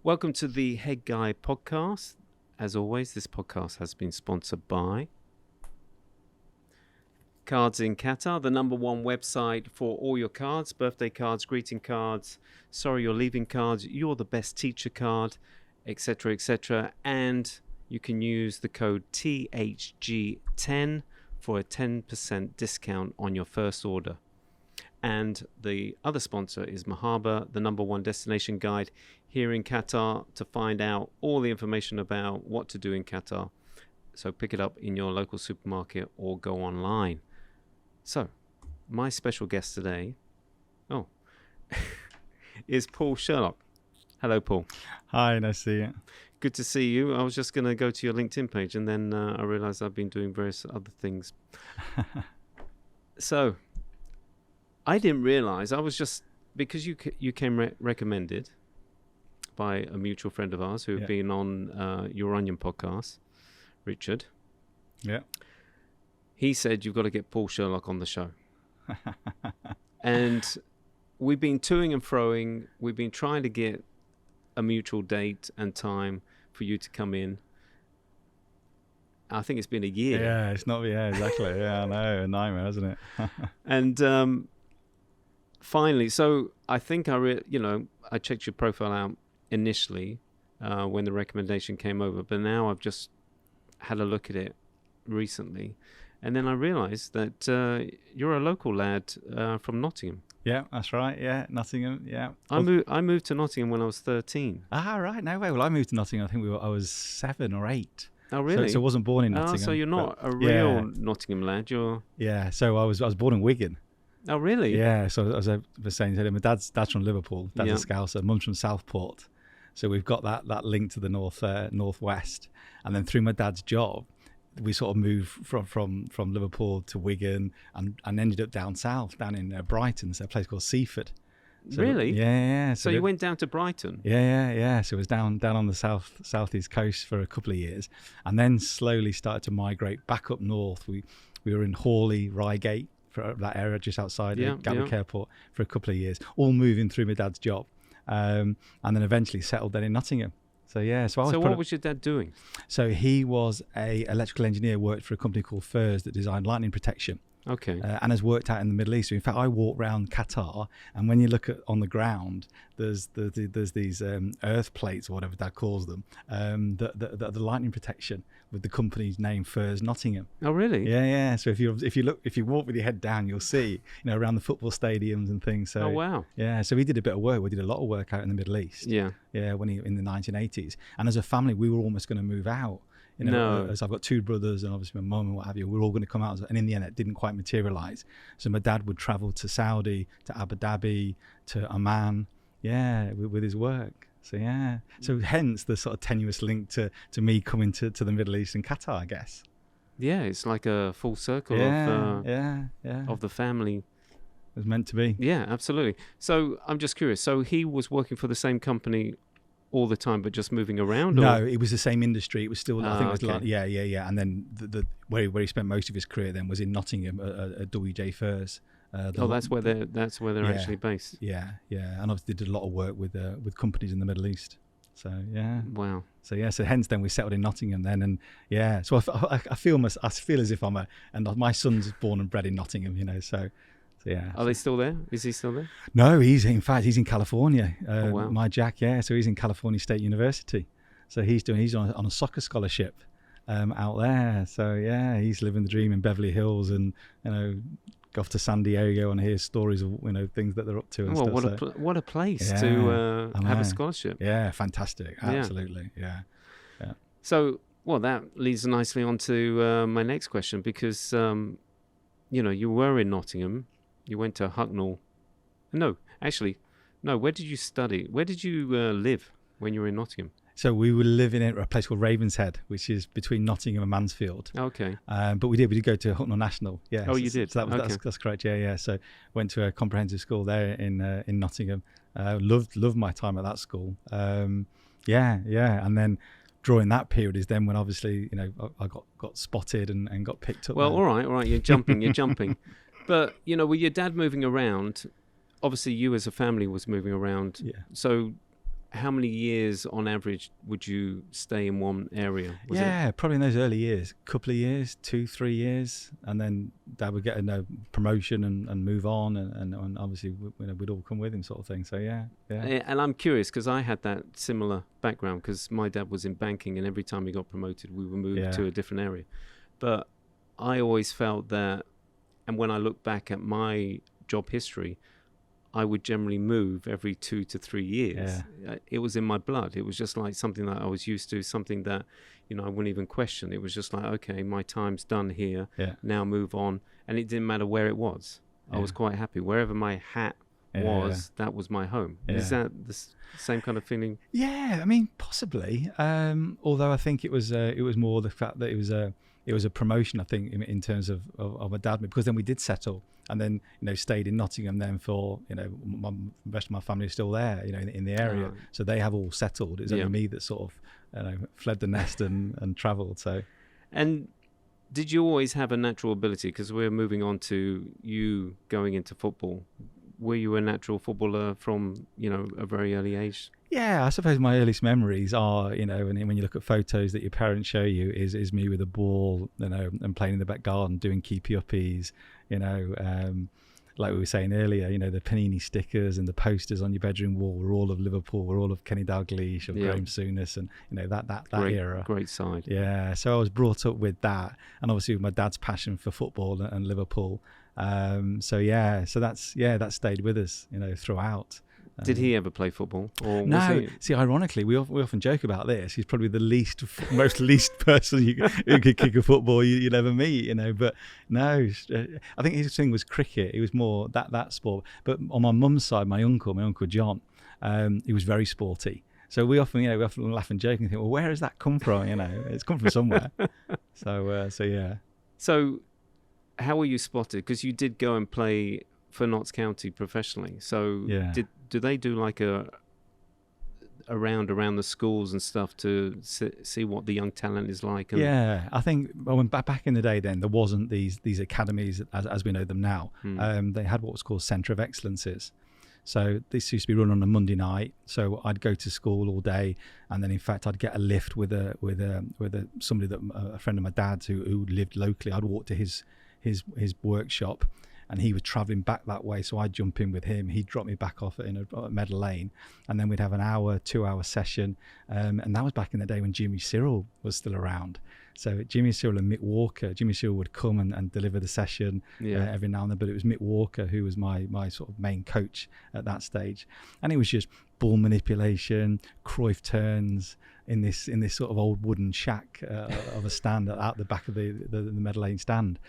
Welcome to the Head Guy podcast. As always, this podcast has been sponsored by Cards in Qatar, the #1 website for all your cards, birthday cards, greeting cards, sorry you're leaving cards, you're the best teacher card, etc., etc. And you can use the code THG10 for a 10% discount on your first order. And the other sponsor is Mahaba, the #1 destination guide here in Qatar, to find out all the information about what to do in Qatar. So pick it up in your local supermarket or go online. So, my special guest today, is Paul Sherlock. Hello, Paul. Hi, nice to see you. Good to see you. I was just going to go to your LinkedIn page and then I realized I've been doing various other things. So, I didn't realize, I was just, because you came recommended by a mutual friend of ours who had been on your Onion podcast, Richard. Yeah. He said, you've got to get Paul Sherlock on the show. And we've been toing and froing. We've been trying to get a mutual date and time for you to come in. I think it's been a year. Yeah, it's not, exactly. Yeah, I know, a nightmare, isn't it? And finally, so I think I checked your profile out initially when the recommendation came over, but now I've just had a look at it recently. And then I realised that you're a local lad from Nottingham. Yeah, that's right. Yeah, Nottingham. Yeah. I moved to Nottingham when I was 13. Ah, right. No way. Well, I moved to Nottingham. I think I was 7 or 8. Oh, really? So I wasn't born in Nottingham. Oh, so you're not a real Nottingham lad. You're. Yeah. So I was born in Wigan. Oh, really? Yeah. So as I was saying, my dad's from Liverpool. Dad's a Scouser. Mum's from Southport. So we've got that link to the northwest. And then through my dad's job, we sort of moved from Liverpool to Wigan and ended up down south, down in Brighton, so a place called Seaford. So, really? Yeah. So you went down to Brighton? Yeah. So it was down on the southeast coast for a couple of years, and then slowly started to migrate back up north. We were in Hawley, Reigate, for that area just outside Gatwick Airport for a couple of years, all moving through my dad's job, and then eventually settled then in Nottingham. So what was your dad doing? So he was a electrical engineer, worked for a company called Furs that designed lightning protection. Okay. And has worked out in the Middle East. So in fact, I walked around Qatar, and when you look on the ground, there's these earth plates or whatever Dad calls them, the lightning protection with the company's name, Furs Nottingham. Oh, really? Yeah. So if you walk with your head down, you'll see around the football stadiums and things. So, oh, wow. Yeah. So we did a bit of work. We did a lot of work out in the Middle East. Yeah. Yeah. In the 1980s, and as a family, we were almost going to move out. As I've got 2 brothers and obviously my mum and what have you, we're all going to come out. And in the end, it didn't quite materialise. So my dad would travel to Saudi, to Abu Dhabi, to Oman, with his work. So, yeah. So hence the sort of tenuous link to me coming to the Middle East and Qatar, I guess. Yeah, it's like a full circle of the family. It was meant to be. Yeah, absolutely. So I'm just curious. So he was working for the same company all the time, but just moving around? No, it was the same industry. It was still, I think it was okay. Yeah. And then where he spent most of his career then was in Nottingham at WJ Furs. That's where they're actually based. Yeah. And obviously did a lot of work with companies in the Middle East. So, yeah. Wow. So, yeah, so hence then we settled in Nottingham then. And, yeah, so I feel as if and my son's born and bred in Nottingham, So, yeah. Are they still there? Is he still there? No, he's in California. Oh, wow. My Jack, so he's in California State University. So he's on a soccer scholarship out there. So yeah, he's living the dream in Beverly Hills, and go off to San Diego and hear stories of things that they're up to and stuff. What a place to have a scholarship. Yeah, fantastic. Absolutely. Yeah. So that leads nicely on to my next question, because you were in Nottingham. You went to Hucknall. No. Where did you study? Where did you live when you were in Nottingham? So we were living in a place called Ravenshead, which is between Nottingham and Mansfield. Okay. But we did go to Hucknall National. Yeah. Oh, you did? So that's correct. Yeah. So went to a comprehensive school there in Nottingham. Loved my time at that school. And then during that period is then when obviously I got spotted and got picked up. Well, all right. You're jumping. But with your dad moving around, obviously you as a family was moving around. Yeah. So how many years on average would you stay in one area? Probably in those early years, couple of years, 2-3 years, and then Dad would get a promotion and move on, and obviously we'd all come with him, sort of thing. So yeah. And I'm curious because I had that similar background because my dad was in banking, and every time he got promoted, we were moved to a different area. But I always felt that, and when I look back at my job history, I would generally move every 2 to 3 years. It was in my blood. It was just like something that I was used to, something that, I wouldn't even question. It was just like, okay, my time's done here. Now move on. And it didn't matter where it was. I was quite happy. Wherever my hat was, that was my home. Is that the same kind of feeling? Yeah, I mean, possibly. Although I think it was more the fact that it was a promotion, I think, in terms of my dad, because then we did settle, and then stayed in Nottingham then for the rest of my family is still there in the area, so they have all settled. It's only me that sort of fled the nest and travelled. So, and did you always have a natural ability? Because we're moving on to you going into football. Were you a natural footballer from a very early age? Yeah, I suppose my earliest memories are, when you look at photos that your parents show you, is me with a ball, and playing in the back garden, doing keepy uppies, like we were saying earlier, the Panini stickers and the posters on your bedroom wall were all of Liverpool, were all of Kenny Dalglish or Graham Souness, and that era. Great side. Yeah, so I was brought up with that, and obviously with my dad's passion for football and Liverpool. So that stayed with us, throughout. Did he ever play football? Or no. See, ironically, we often joke about this. He's probably the most least person who could kick a football you'd ever meet, But no, I think his thing was cricket. It was more that sport. But on my mum's side, my uncle John, he was very sporty. So we often laugh and joke and think, well, where has that come from? It's come from somewhere. So yeah. So, how were you spotted? Because you did go and play for Notts County professionally. So do they do like a around the schools and stuff to see what the young talent is like? I think back in the day then there wasn't these academies as we know them now. They had what was called Centre of Excellences. So this used to be run on a Monday night. So I'd go to school all day, and then in fact I'd get a lift with somebody that a friend of my dad's who lived locally. I'd walk to his workshop, and he was travelling back that way, so I'd jump in with him. He'd drop me back off at Meadow Lane, and then we'd have an 2-hour session, and that was back in the day when Jimmy Cyril was still around. So Jimmy Cyril and Mick Walker, Jimmy Cyril would come and deliver the session every now and then, but it was Mick Walker who was my sort of main coach at that stage, and it was just ball manipulation, Cruyff turns in this sort of old wooden shack of a stand out the back of the Meadow Lane stand.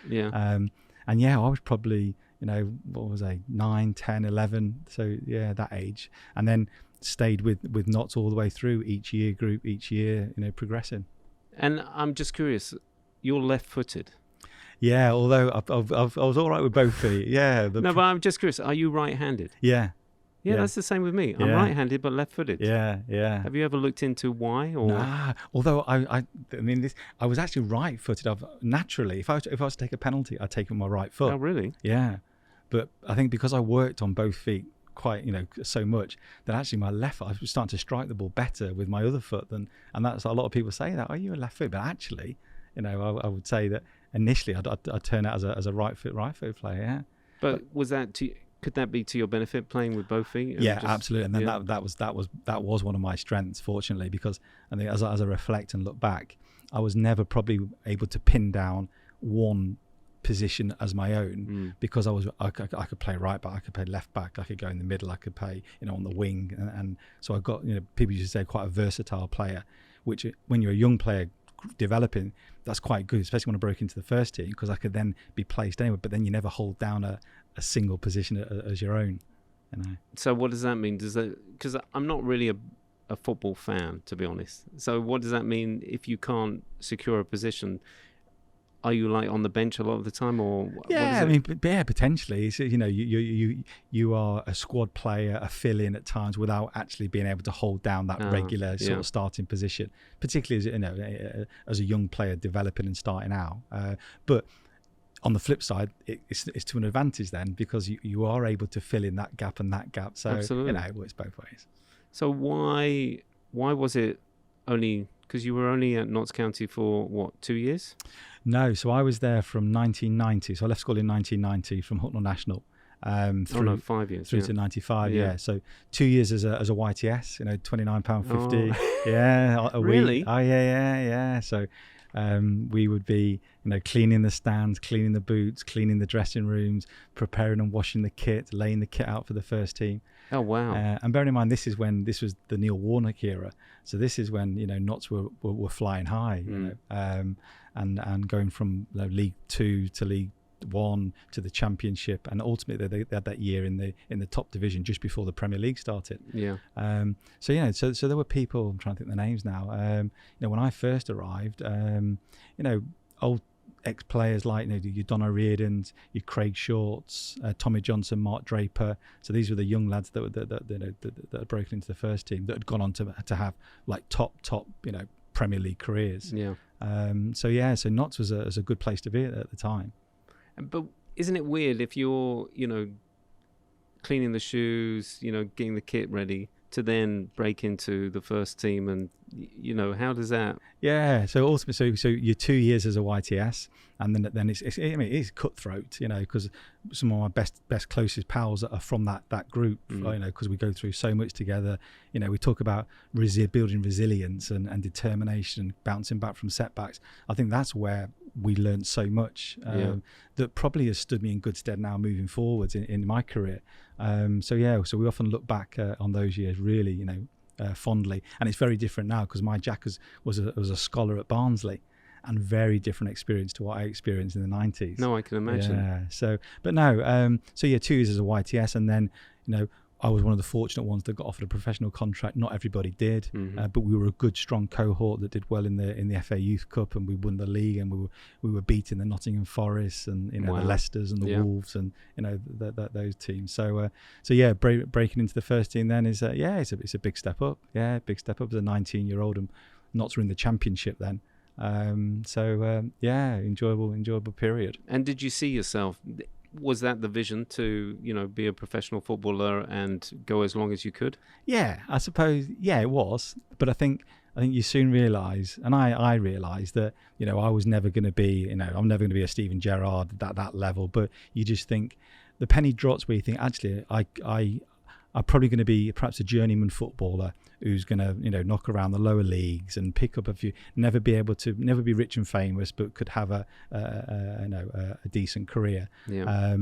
And I was probably, what was I, 9, 10, 11. So that age. And then stayed with Notts all the way through each year, progressing. And I'm just curious, you're left-footed. Yeah, although I was all right with both feet. Yeah. But I'm just curious, are you right-handed? Yeah. Yeah, that's the same with me. I'm right-handed but left-footed. Yeah. Have you ever looked into why? Or? Nah. Although I was actually right-footed. Naturally, if I was to take a penalty, I'd take it with my right foot. Oh, really? Yeah. But I think because I worked on both feet quite, so much, that actually my left foot, I was starting to strike the ball better with my other foot and that's a lot of people say that. Oh, you're a left foot, but actually, I would say that initially I'd turn out as a right foot player. Yeah. But was that could that be to your benefit playing with both feet? Yeah, absolutely. And then that was one of my strengths, fortunately, because I think as I reflect and look back, I was never probably able to pin down one position as my own because I could play right back, I could play left back, I could go in the middle, I could play on the wing, and so I got people used to say quite a versatile player, which when you're a young player developing, that's quite good, especially when I broke into the first team, because I could then be placed anywhere, but then you never hold down a single position as your own. So what does that mean? Because I'm not really a football fan, to be honest. So what does that mean if you can't secure a position? Are you like on the bench a lot of the time, or potentially. So, you are a squad player, a fill-in at times, without actually being able to hold down that regular sort of starting position, particularly as a young player developing and starting out. But on the flip side, it's to an advantage then, because you are able to fill in that gap and that gap. So absolutely. It works both ways. So why was it only, because you were only at Notts County for what, 2 years? No, so I was there from 1990. So I left school in 1990 from Hucknall National. Through 5 years. through Yeah. to 95. Yeah. Yeah, so 2 years as a YTS, £29.50. Oh. Yeah, a Really? week. Oh yeah. So we would be cleaning the stands, cleaning the boots, cleaning the dressing rooms, preparing and washing the kit, laying the kit out for the first team. Oh, wow. And bearing in mind, this was the Neil Warnock era, so this is when Notts were flying high, and going from League Two to League One to the Championship, and ultimately they had that year in the top division just before the Premier League started. Yeah. So there were people, I'm trying to think the names now. When I first arrived, old ex-players like your Don O'Riordans, your Craig Shorts, Tommy Johnson, Mark Draper. So these were the young lads that had broken into the first team that had gone on to have like top Premier League careers. Yeah. So Notts was a good place to be at the time. But isn't it weird if you're, cleaning the shoes, getting the kit ready to then break into the first team, and how does that? Yeah, so ultimately, so you're 2 years as a YTS, and then it's cutthroat, because some of my best closest pals are from that group, because we go through so much together. We talk about building resilience and determination, bouncing back from setbacks. I think that's where we learned so much that probably has stood me in good stead now moving forwards in my career. So we often look back on those years really, fondly, and it's very different now because my Jack was a scholar at Barnsley, and very different experience to what I experienced in the 90s. No, I can imagine. Yeah. So 2 years as a YTS, and then I was one of the fortunate ones that got offered a professional contract. Not everybody did, but we were a good, strong cohort that did well in the FA Youth Cup, and we won the league, and we were beating the Nottingham Forests and the Leicesters and the Wolves and those teams. So breaking into the first team then is it's a big step up. Yeah, big step up as a 19-year-old, and Notts were in the Championship then. Enjoyable period. And did you see yourself? Was that the vision to, be a professional footballer and go as long as you could? Yeah, I suppose. Yeah, it was. But I think you soon realise, and I realised that, I was never going to be, I'm never going to be a Steven Gerrard at that level. But you just think the penny drops where you think, actually, I'm probably going to be perhaps a journeyman footballer who's going to, knock around the lower leagues and pick up a few, never be rich and famous, but could have a decent career. Yeah.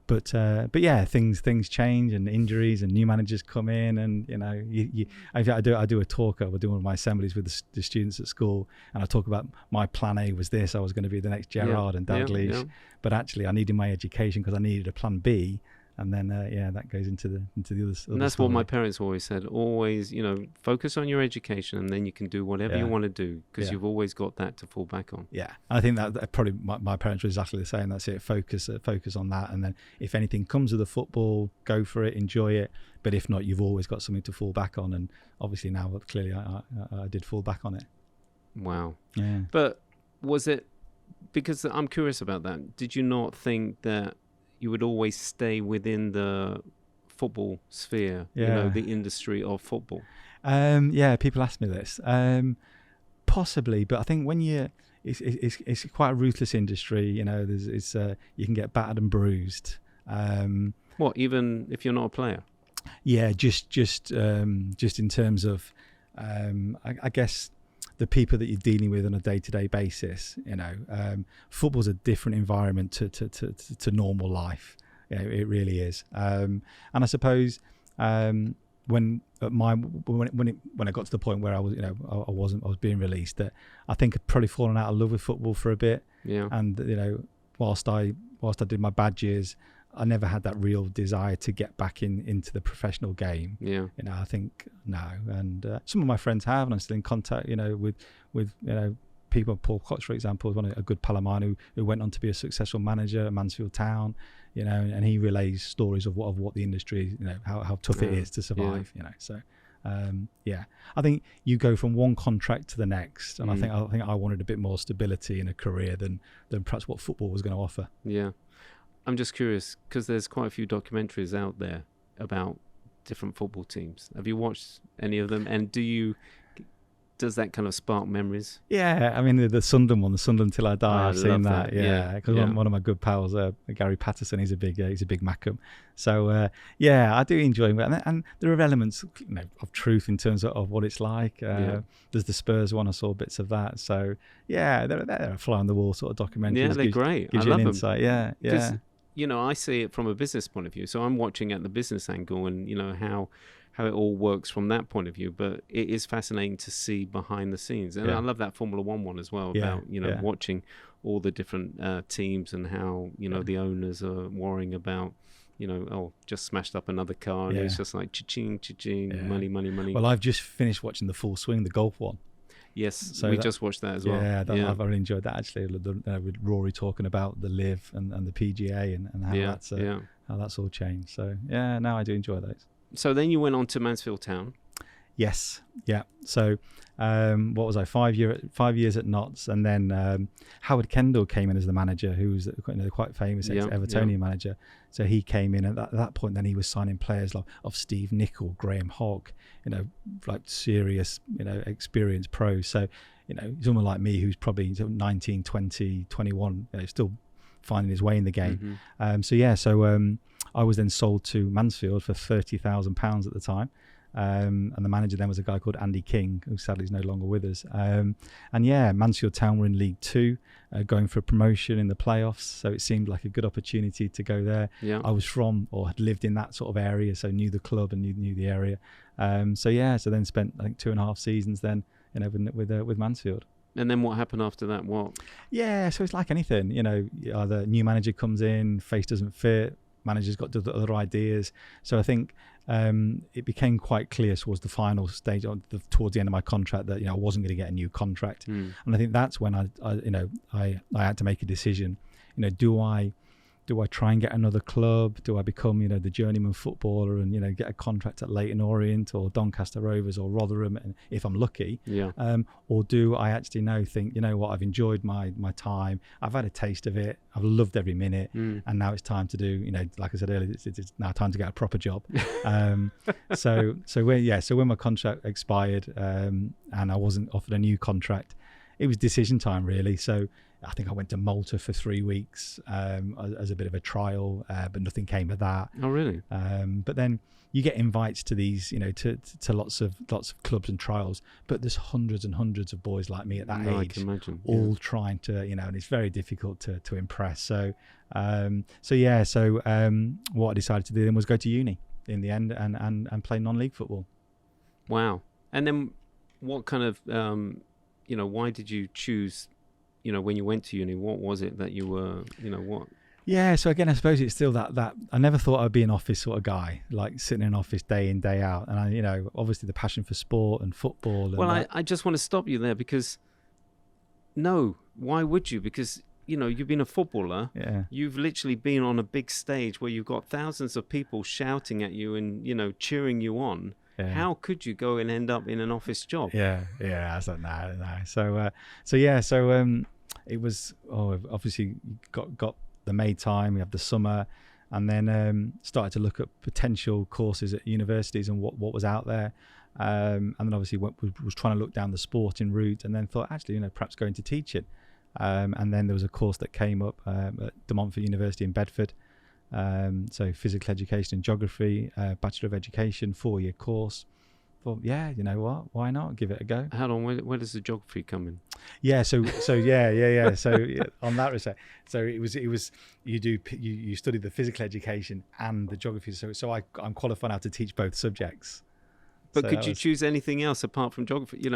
But things change, and injuries and new managers come in, and I do a talk. I do one of my assemblies with the students at school, and I talk about my plan A was this. I was going to be the next Gerrard and Dalglish, but actually I needed my education because I needed a plan B. And then, that goes into the other. And that's what my parents always said. Always, focus on your education, and then you can do whatever you want to do, because you've always got that to fall back on. Yeah, I think that probably my parents were exactly the same. That's it. Focus on that, and then if anything comes with the football, go for it, enjoy it. But if not, you've always got something to fall back on. And obviously now, clearly, I did fall back on it. Wow. Yeah. But was it, because I'm curious about that, did you not think that you would always stay within the football sphere, the industry of football? People ask me this. Possibly, but I think when it's quite a ruthless industry. You can get battered and bruised. What, even if you're not a player? Yeah, just in terms of, I guess, the people that you're dealing with on a day-to-day basis. Football's a different environment to normal life. It really is. And I suppose when I got to the point where I was, I was being released, that I think I'd probably fallen out of love with football for a bit. Yeah. And whilst I did my bad years, I never had that real desire to get back into the professional game. Yeah. I think no. And some of my friends have, and I'm still in contact, with people. Paul Cox, for example, is a good pal of mine who went on to be a successful manager at Mansfield Town, and he relays stories of what the industry, how tough it is to survive, So, I think you go from one contract to the next, and I think I wanted a bit more stability in a career than perhaps what football was going to offer. Yeah. I'm just curious, because there's quite a few documentaries out there about different football teams? Have you watched any of them? And does that kind of spark memories? Yeah, I mean the Sunderland one, the Sunderland Till I Die. I've seen that. Yeah, because one of my good pals, Gary Patterson, he's a big Mackham. So yeah, I do enjoy it, and there are elements, of truth in terms of what it's like. There's the Spurs one. I saw bits of that. So yeah, they're a fly on the wall sort of documentaries. Yeah, they're great. Gives I you love an them. insight. Yeah. I see it from a business point of view. So I'm watching at the business angle, and how it all works from that point of view. But it is fascinating to see behind the scenes. And I love that Formula One as well, about, watching all the different teams and how, the owners are worrying about, just smashed up another car. And it's just like cha-ching, cha-ching, money. Well, I've just finished watching the Full Swing, the golf one. Yes, so we just watched that as well. Yeah, I've really enjoyed that, actually, with Rory talking about the LIV and the PGA and how that's all changed. So, yeah, now I do enjoy those. So then you went on to Mansfield Town. Yes, yeah. So what was I, 5 years at Notts, and then Howard Kendall came in as the manager, who was quite famous ex-Evertonian manager. So he came in at that point. Then he was signing players of Steve Nicol, Graham Hogg, like serious, experienced pros. So someone like me who's probably 19, 20, 21, still finding his way in the game. So I was then sold to Mansfield for £30,000 at the time. And the manager then was a guy called Andy King, who sadly is no longer with us. Mansfield Town were in League Two, going for a promotion in the playoffs. So it seemed like a good opportunity to go there. Yeah. I was from, or had lived in that sort of area, so knew the club and knew the area. So then spent, I think, 2.5 seasons then, with Mansfield. And then what happened after that? What? Yeah, so it's like anything, either new manager comes in, face doesn't fit, manager's got other ideas. So I think it became quite clear towards the final stage, towards the end of my contract, that I wasn't going to get a new contract. And I think that's when I had to make a decision. Do I try and get another club? Do I become the journeyman footballer and get a contract at Leyton Orient or Doncaster Rovers or Rotherham, and if I'm lucky? Yeah. Or do I actually think what, I've enjoyed my time. I've had a taste of it. I've loved every minute, and now it's time to do like I said earlier, it's now time to get a proper job. So when my contract expired and I wasn't offered a new contract, it was decision time really. So I think I went to Malta for 3 weeks as a bit of a trial, but nothing came of that. Oh, really? But then you get invites to these, to lots of clubs and trials. But there's hundreds and hundreds of boys like me at that age, I can imagine, all trying to, and it's very difficult to impress. So what I decided to do then was go to uni in the end and play non-league football. Wow. And then what kind of, why did you choose? When you went to uni, what was it that you were, what? Yeah, so again, I suppose it's still that I never thought I'd be an office sort of guy, like sitting in an office day in, day out. And I, obviously the passion for sport and football. And well, I just want to stop you there because, no, why would you? Because, you've been a footballer. Yeah. You've literally been on a big stage where you've got thousands of people shouting at you and, cheering you on. Yeah. How could you go and end up in an office job? Yeah, I was like, no. It was obviously got the May time. We have the summer, and then started to look at potential courses at universities and what was out there. And then obviously was trying to look down the sporting route, and then thought actually perhaps going to teaching. And then there was a course that came up at De Montfort University in Bedford. So physical education and geography, Bachelor of Education, 4-year course. Thought, yeah, you know what? Why not give it a go? Hold on, where does the geography come in? Yeah, so yeah. So on that respect, so it was you study the physical education and the geography. So I'm qualified now to teach both subjects. But could you choose anything else apart from geography?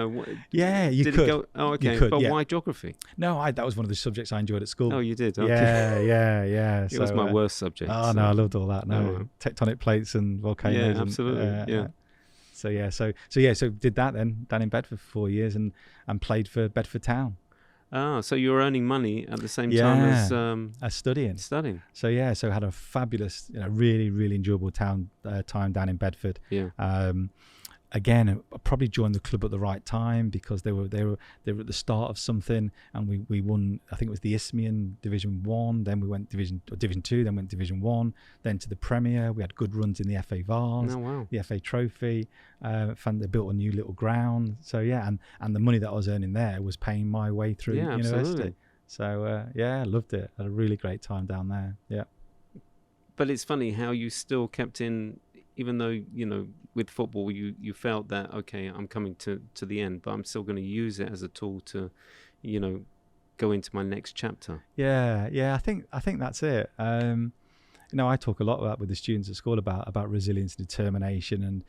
Yeah, you could. Okay, you could, but why geography? No, that was one of the subjects I enjoyed at school. Oh, you did? Okay. Yeah. It was my worst subject. Oh, no, I loved all that. No, tectonic plates and volcanoes. Yeah, absolutely. So did that then down in Bedford for 4 years and played for Bedford Town. Ah, so you were earning money at the same time as studying. So had a fabulous, really, really enjoyable time down in Bedford. Yeah. again, I probably joined the club at the right time because they were at the start of something, and we won. I think it was the Isthmian Division 1. Then we went Division 2. Then went Division 1. Then to the Premier. We had good runs in the FA Vars, the FA Trophy. They built a new little ground. So yeah, and the money that I was earning there was paying my way through university. Absolutely. So I loved it. I had a really great time down there. Yeah. But it's funny how you still kept in, even though, with football, you felt that, okay, I'm coming to the end, but I'm still going to use it as a tool to, go into my next chapter. Yeah. I think that's it. I talk a lot about with the students at school about resilience and determination. And,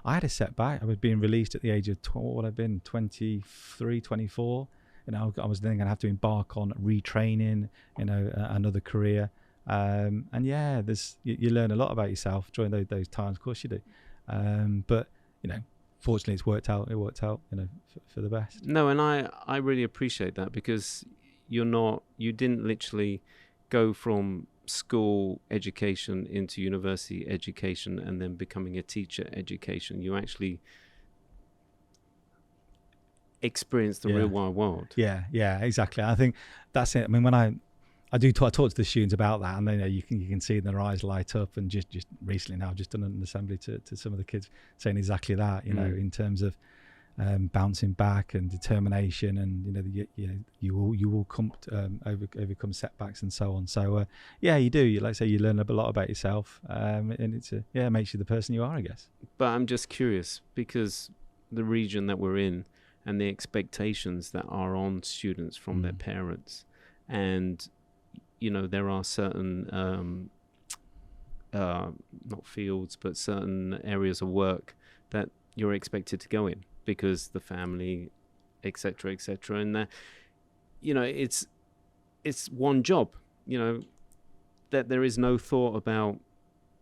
I had a setback. I was being released at the age of 23, 24. I was then going to have to embark on retraining, another career. And yeah, you learn a lot about yourself during those times. Of course you do. But fortunately it worked out, for the best. No, and I really appreciate that, because you didn't literally go from school education into university education and then becoming a teacher education. You actually experienced the real wide world. Yeah, exactly. I think that's it. I mean, when I talk to the students about that, and then you can see their eyes light up. And just recently now, I've just done an assembly to some of the kids saying exactly that. In terms of bouncing back and determination, and you will come overcome setbacks and so on. So you do. Like I say, you learn a lot about yourself, and it makes you the person you are, I guess. But I'm just curious, because the region that we're in and the expectations that are on students from their parents, and there are certain not fields, but certain areas of work that you're expected to go in because the family, etc., and that it's one job. That there is no thought about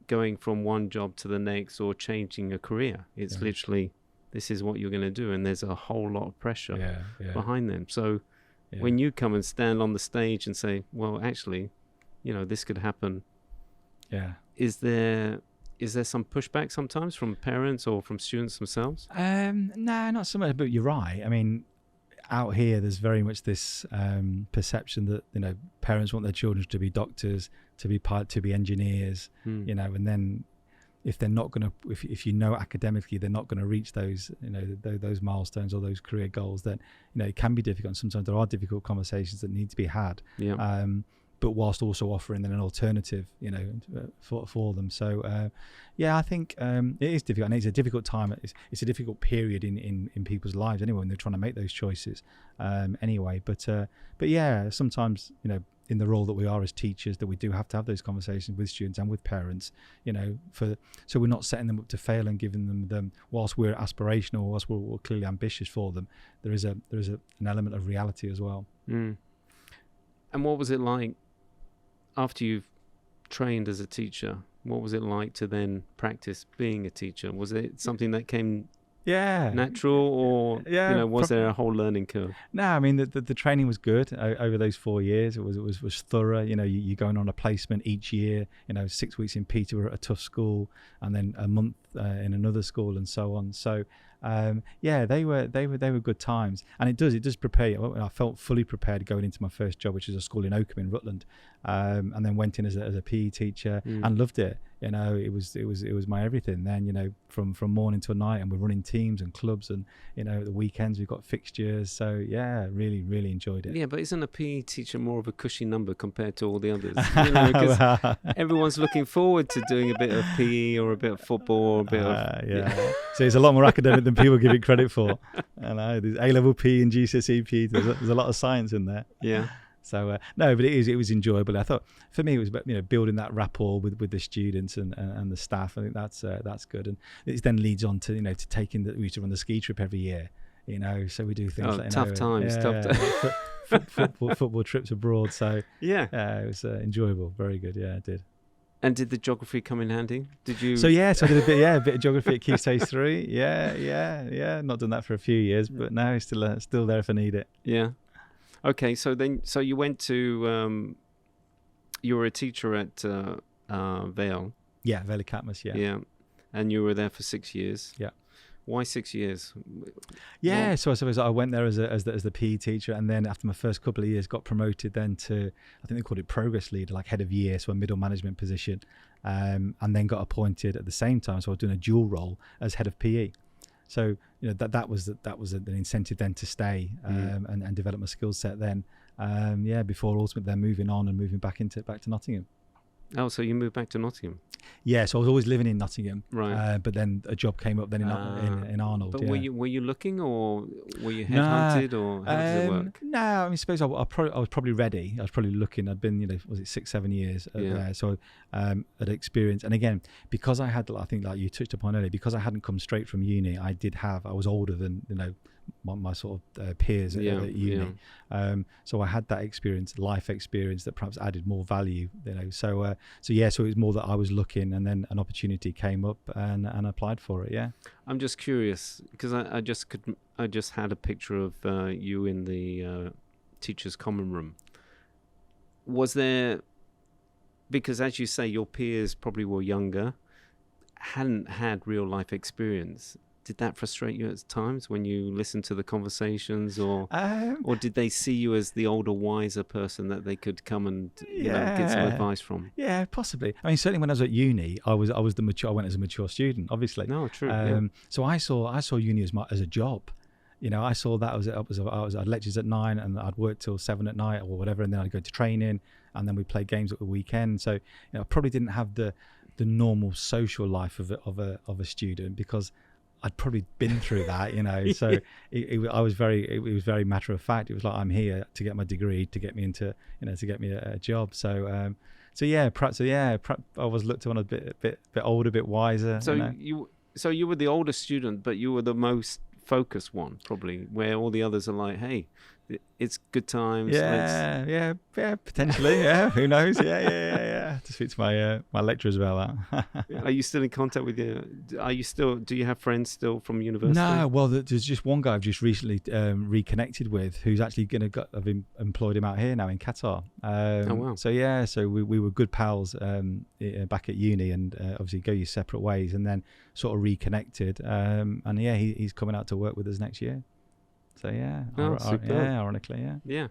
going from one job to the next or changing a career. It's literally, this is what you're going to do, and there's a whole lot of pressure behind them. So when you come and stand on the stage and say, well, actually, this could happen. Yeah. Is there some pushback sometimes from parents or from students themselves? No, not so much. But you're right. I mean, out here, there's very much this perception that parents want their children to be doctors, to be engineers, and then if they're not going to, if academically they're not going to reach those those milestones or those career goals, then it can be difficult. And sometimes there are difficult conversations that need to be had. Yeah. But whilst also offering then an alternative, for them. So, I think it is difficult, and it's a difficult time. It's a difficult period in people's lives anyway when they're trying to make those choices. Anyway, but sometimes in the role that we are as teachers, that we do have to have those conversations with students and with parents, so we're not setting them up to fail and giving them whilst we're aspirational, whilst we're clearly ambitious for them, there is an element of reality as well. And what was it like after you've trained as a teacher? What was it like to then practice being a teacher? Was it something that came natural, or was there a whole learning curve? No, I mean the training was good over those 4 years. It was thorough. You're going on a placement each year. 6 weeks in Peterborough at a tough school, and then a month in another school, and so on. So they were good times, and it does prepare you. I felt fully prepared going into my first job, which was a school in Oakham in Rutland, and then went in as a PE teacher and loved it. It was my everything. Then from morning till night, and we're running teams and clubs, and the weekends we've got fixtures. So really enjoyed it. Yeah, but isn't a PE teacher more of a cushy number compared to all the others? Because everyone's looking forward to doing a bit of PE or a bit of football or a bit of So it's a lot more academic than people give it credit for. I know there's A-level PE and GCSE PE. There's a lot of science in there. Yeah. So no, but it was enjoyable. I thought for me it was about building that rapport with the students and the staff. I think that's good, and it then leads on to to taking we used to run the ski trip every year. So we do things like tough times. Football trips abroad. So it was enjoyable. Very good. Yeah, it did. And did the geography come in handy? Did you? So I did a bit of geography at Key Stage 3. Yeah. Not done that for a few years, but now it's still there if I need it. Yeah. Okay, so you went to, you were a teacher at Vale. Yeah, Vale Catmus, yeah. Yeah, and you were there for 6 years. Yeah. Why 6 years? Yeah, Well, so I suppose I went there as the PE teacher, and then after my first couple of years, got promoted then to, I think they called it progress leader, like head of year, so a middle management position, and then got appointed at the same time. So I was doing a dual role as head of PE. So that was an incentive then to stay and develop my skill set then. Before ultimately then moving on and moving back to Nottingham. oh, so you moved back to Nottingham. Yeah, so I was always living in Nottingham, Right. but then a job came up then in Arnold. But yeah. were you looking, or were you Nah, headhunted, or how does it work? No, I mean, suppose I was probably ready. I was probably looking. I'd been, was it 6-7 years there, so had experience. And again, because I had, I think, like you touched upon earlier, because I hadn't come straight from uni, I was older than my sort of peers at uni. So I had that experience, life experience, that perhaps added more value. So it was more that I was looking, and then an opportunity came up and applied for it. Yeah. I'm just curious because I just had a picture of you in the teachers' common room. Was there, because as you say, your peers probably were younger, hadn't had real life experience. Did that frustrate you at times when you listened to the conversations, or did they see you as the older, wiser person that they could come and get some advice from? Yeah, possibly. I mean, certainly when I was at uni, I was the mature. I went as a mature student, obviously. No, true. So I saw uni as a job. I saw that I had lectures at 9 and I'd work till 7 at night or whatever, and then I'd go to training, and then we'd play games at the weekend. So I probably didn't have the normal social life of a student, because I'd probably been through that, So it was very matter of fact. It was like, I'm here to get my degree, to get me into, to get me a job. So perhaps I was looked on a bit older, a bit wiser. So you were the older student, but you were the most focused one, probably, where all the others are like, hey, it's good times. Yeah, potentially. Yeah, who knows? Yeah. To speak to my lecturers about that. Are you still in contact with do you have friends still from university? No, well, there's just one guy I've just recently reconnected with, who's actually I've employed him out here now in Qatar. Oh, wow. So we were good pals back at uni, and obviously go your separate ways, and then sort of reconnected. He's coming out to work with us next year. So ironically, yeah. Yeah.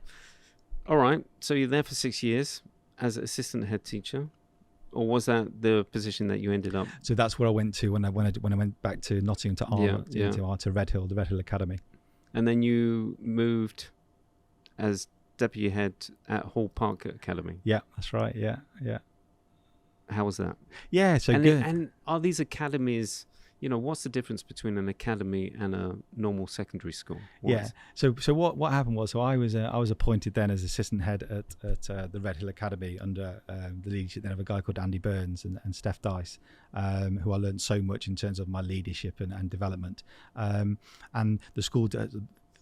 All right. So you're there for 6 years as assistant head teacher, or was that the position that you ended up? So that's where I went to when I went back to Nottingham to Arnold, to Red Hill, the Red Hill Academy. And then you moved as deputy head at Hall Park Academy. Yeah, that's right. Yeah. How was that? Yeah. So good. And are these academies? What's the difference between an academy and a normal secondary school? So what happened was, I was appointed then as assistant head at the Red Hill Academy under the leadership then of a guy called Andy Burns and Steph Dice, who I learned so much in terms of my leadership and development. And the school,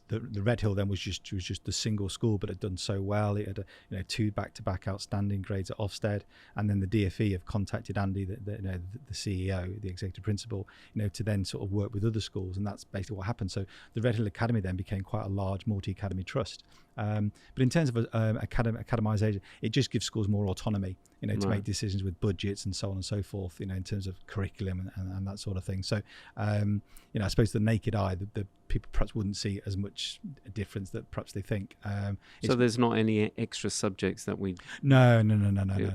the Red Hill then was just the single school, but had done so well. It had 2 back-to-back outstanding grades at Ofsted, and then the DFE have contacted Andy, the CEO, the executive principal, to then sort of work with other schools, and that's basically what happened. So the Red Hill Academy then became quite a large multi-academy trust. But in terms of academisation, it just gives schools more autonomy, to make decisions with budgets and so on and so forth, in terms of curriculum and that sort of thing. So, I suppose the naked eye, the people perhaps wouldn't see as much difference that perhaps they think. So there's not any extra subjects that we... No.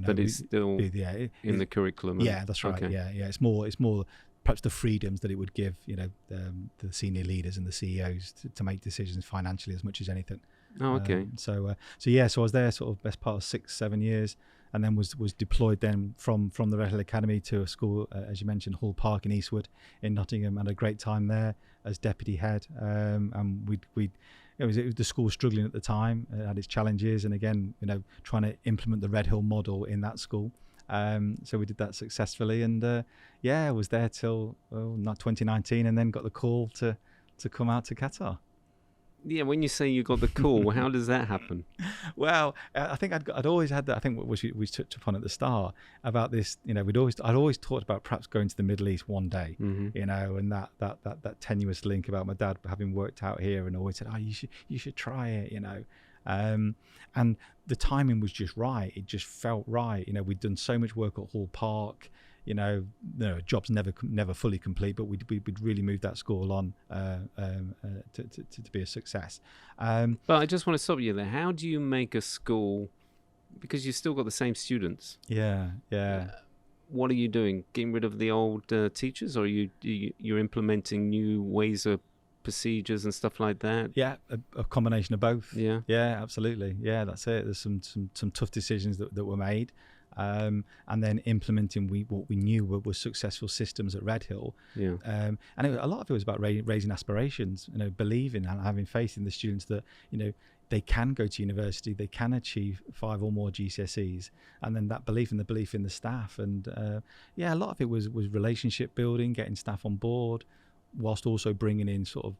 But it's still in the curriculum. Yeah, that's right. Okay. Yeah. It's more perhaps the freedoms that it would give, the senior leaders and the CEOs to make decisions financially as much as anything. Oh, okay. So I was there sort of best part of 6-7 years, and then was deployed then from the Red Hill Academy to a school, as you mentioned, Hall Park in Eastwood in Nottingham. Had a great time there as deputy head, and it was the school was struggling at the time. It had its challenges, and again, trying to implement the Red Hill model in that school. So we did that successfully, and I was there till 2019, and then got the call to come out to Qatar. Yeah, when you say you got the call, how does that happen? Well, I think I'd always had that. I think what we touched upon at the start about this. I'd always talked about perhaps going to the Middle East one day. Mm-hmm. And that tenuous link about my dad having worked out here, and always said, "Oh, you should try it." And the timing was just right. It just felt right. We'd done so much work at Hall Park. job's never fully complete, but we'd really move that school on to be a success. But I just want to stop you there. How do you make a school, because you've still got the same students? Yeah. What are you doing? Getting rid of the old teachers, or you're implementing new ways of procedures and stuff like that? Yeah, a combination of both. Yeah, absolutely. Yeah, that's it. There's some tough decisions that were made, and then implementing what we knew were successful systems at Redhill. Yeah. And a lot of it was about raising aspirations, believing and having faith in the students that they can go to university, they can achieve 5 or more GCSEs, and then that belief in the staff. And a lot of it was relationship building, getting staff on board, whilst also bringing in sort of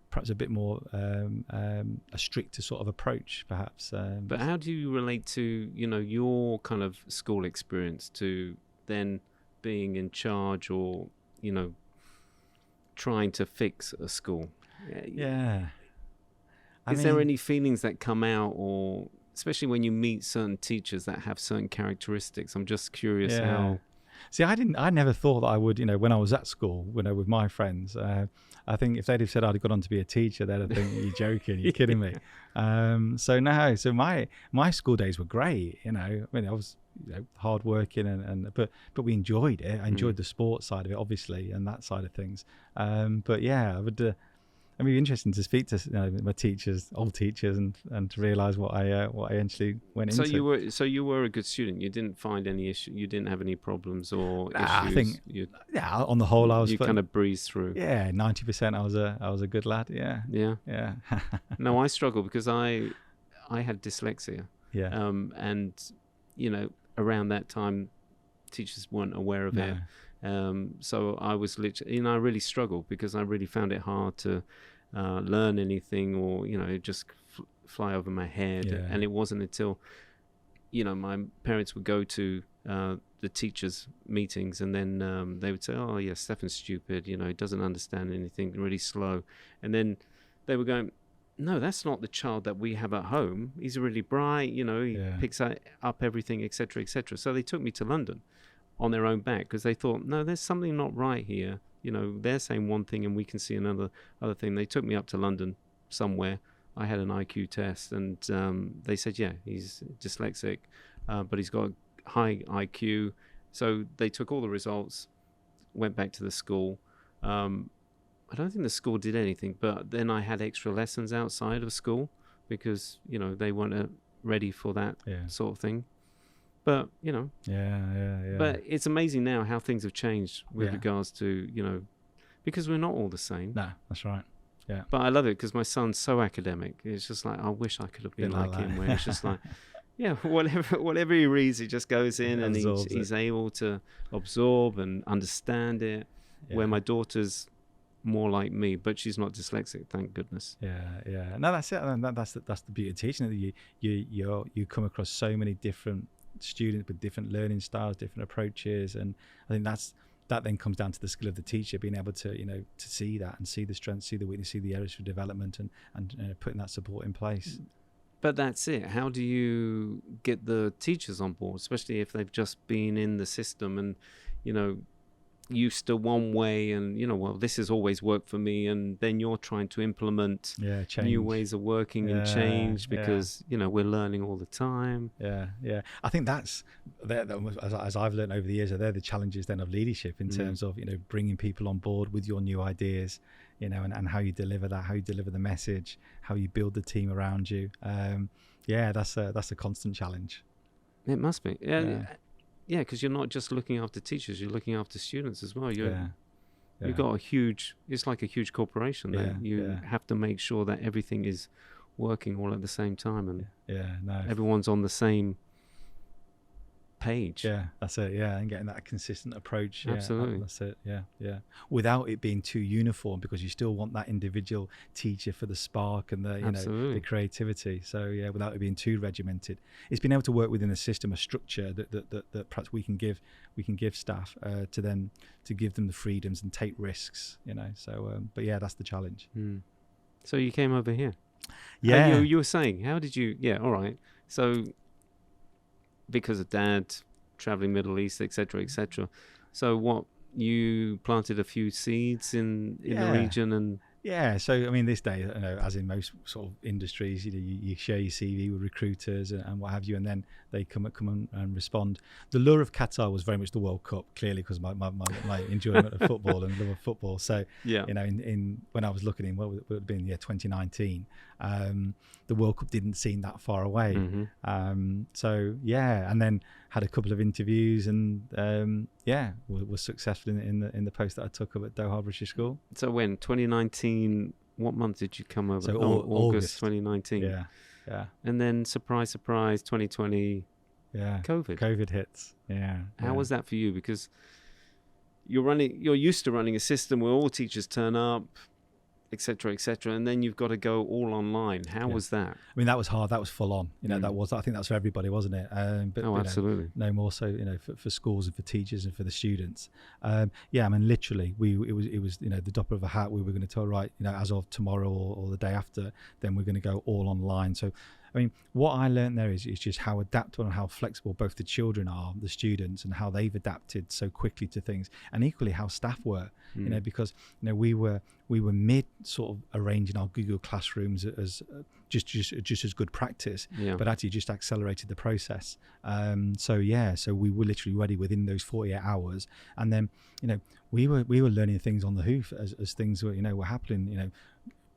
perhaps a bit more a stricter sort of approach, perhaps. But how do you relate to your kind of school experience to then being in charge, or trying to fix a school? Yeah. Is there any feelings that come out, or especially when you meet certain teachers that have certain characteristics? I'm just curious how. See, I never thought that I would, when I was at school, with my friends. I think if they'd have said I'd have gone on to be a teacher, they'd have think, you're joking, you're kidding me. So my school days were great. I was hard working but we enjoyed it. I enjoyed the sports side of it, obviously, and that side of things. But yeah, I would. It'd be interesting to speak to my teachers, old teachers, and to realise what I eventually went into. So you were a good student. You didn't find any issue. You didn't have any problems or issues. I think on the whole, I was. You kind of breezed through. Yeah, 90%. I was a good lad. Yeah. Yeah. No, I struggled because I had dyslexia. Yeah. And around that time, teachers weren't aware of it. So I was literally, I really struggled because I really found it hard to learn anything, or it just fly over my head. And it wasn't until my parents would go to the teachers' meetings, and then they would say, "Oh yeah, Stefan's stupid. He doesn't understand anything, really slow." And then they were going, "No, that's not the child that we have at home. He's really bright. He picks up everything, etc., etc." So they took me to London on their own back, because they thought, no, there's something not right here. They're saying one thing and we can see other thing. They took me up to London somewhere. I had an IQ test, and they said, yeah, he's dyslexic, but he's got a high IQ. So they took all the results, went back to the school. I don't think the school did anything, but then I had extra lessons outside of school because, they weren't ready for that sort of thing. But, but it's amazing now how things have changed with regards to, because we're not all the same. No, that's right. Yeah. But I love it because my son's so academic. It's just like, I wish I could have been like him, where it's just like, whatever he reads, he just goes in and he's able to absorb and understand it. Yeah. Where my daughter's more like me, but she's not dyslexic, thank goodness. Yeah. No, that's it. And that's the beauty of teaching. That you come across so many different students with different learning styles, different approaches, and I think that then comes down to the skill of the teacher being able to to see that and see the strengths, see the weakness, see the areas for development, and putting that support in place. But that's it. How do you get the teachers on board, especially if they've just been in the system and used to one way, and this has always worked for me, and then you're trying to implement new ways of working and change because we're learning all the time. I think that's as I've learned over the years, they're the challenges then of leadership in terms of bringing people on board with your new ideas, and how you deliver that, how you deliver the message, how you build the team around you. That's a constant challenge. It must be. Yeah, because you're not just looking after teachers, you're looking after students as well. You've got it's like a huge corporation that you have to make sure that everything is working all at the same time, and everyone's on the same page. That's it. And getting that consistent approach. Absolutely. That's it. Without it being too uniform, because you still want that individual teacher for the spark and the the creativity. So without it being too regimented, it's being able to work within a system, a structure that perhaps we can give staff to give them the freedoms and take risks. So but that's the challenge. So you came over here. You were saying, how did you? All right. So because of Dad, traveling Middle East, etc., etc. So what, you planted a few seeds in the region, and yeah. So I mean, this day, you know, as in most sort of industries, you know, you share your CV with recruiters and what have you, and then they come and respond. The lure of Qatar was very much the World Cup, clearly, because my enjoyment of football and love of football. So yeah, you know, in when I was looking in, what would it have been, 2019, the World Cup didn't seem that far away. So yeah, and then had a couple of interviews, and was successful in the post that I took up at Doha British School. So when 2019, what month did you come over? So August 2019. Yeah. And then surprise, 2020. Yeah. COVID. COVID hits. Yeah. How was that for you? Because you're used to running a system where all teachers turn up, etc., etc., and then you've got to go all online. How was that? I mean, that was hard. That was full on. You know, I think that's for everybody, wasn't it? But absolutely. No more so, you know, for schools and for teachers and for the students. I mean, literally, it was you know, the drop of a hat. We were going to tell, right, you know, as of tomorrow or the day after, then we're going to go all online. So, I mean, what I learned there is just how adaptable and how flexible both the children are, the students, and how they've adapted so quickly to things, and equally how staff were. You know, because you know we were mid sort of arranging our Google Classrooms as just as good practice, but actually just accelerated the process. So we were literally ready within those 48 hours, and then you know we were learning things on the hoof as things were, you know, were happening. You know,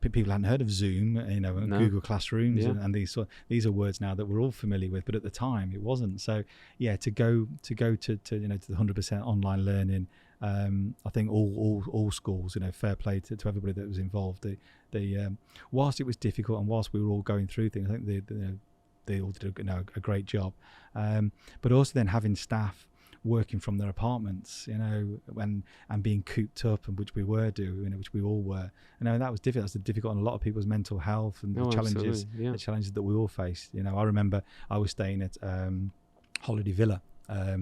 people hadn't heard of Zoom, you know, and Google Classrooms, and these are words now that we're all familiar with, but at the time it wasn't. So yeah, to go to you know, to the 100% online learning. I think all schools, you know, fair play to everybody that was involved. They whilst it was difficult and whilst we were all going through things, I think they all did a great job. But also then having staff working from their apartments, you know, and being cooped up, and which we were doing, you know, which we all were. You know, that was difficult. That's difficult on a lot of people's mental health and the challenges that we all faced. You know, I remember I was staying at Holiday Villa,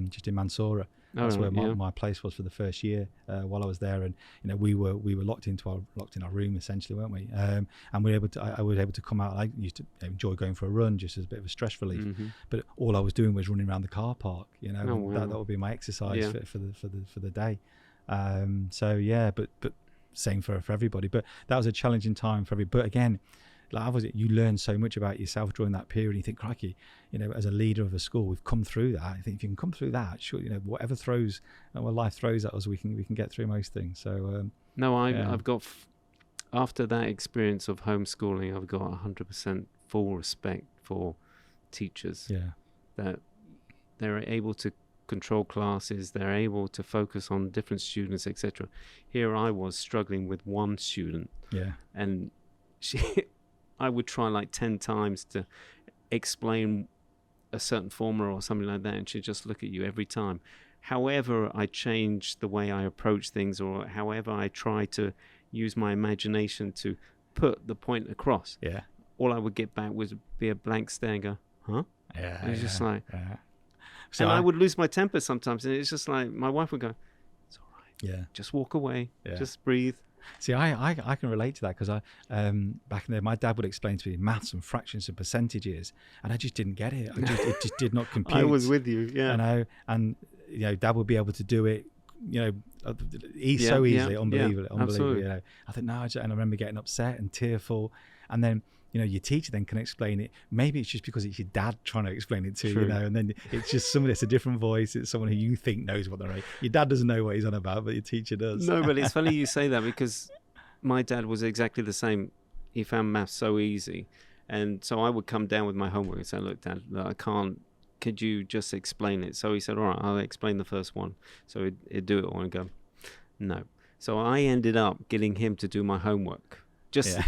just in Mansoura. That's where my place was for the first year while I was there, and you know we were locked in our room essentially, weren't we? And we were able to. I was able to come out. I used to enjoy going for a run just as a bit of a stress relief, but all I was doing was running around the car park. You know, that would be my exercise for the day. But same for everybody. But that was a challenging time for everybody. But again, like you learn so much about yourself during that period. You think, crikey, you know, as a leader of a school, we've come through that. I think if you can come through that, sure, you know, whatever life throws at us, we can get through most things. So I've got after that experience of homeschooling, I've got 100% full respect for teachers. Yeah, that they're able to control classes, they're able to focus on different students, etc. Here I was struggling with one student. Yeah, and I would try like 10 times to explain a certain formula or something like that, and she'd just look at you every time. However I changed the way I approach things, or however I try to use my imagination to put the point across, all I would get back would be a blank stare and go, huh? Yeah. And it's just like... Yeah. So and I would lose my temper sometimes, and it's just like my wife would go, it's all right. Yeah. Just walk away. Yeah. Just breathe. See, I can relate to that, because back in there, my dad would explain to me maths and fractions and percentages, and I just didn't get it. It just did not compute. I was with you, yeah. You know, and you know, Dad would be able to do it, you know, so easily, unbelievable. Absolutely. You know, I think and I remember getting upset and tearful, and then you know, your teacher then can explain it. Maybe it's just because it's your dad trying to explain it to you, you know, and then it's just someone, it's a different voice. It's someone who you think knows what they're saying. Your dad doesn't know what he's on about, but your teacher does. No, but it's funny you say that, because my dad was exactly the same. He found maths so easy. And so I would come down with my homework and say, look, Dad, I can't, could you just explain it? So he said, all right, I'll explain the first one. So he'd do it all and go, no. So I ended up getting him to do my homework. Just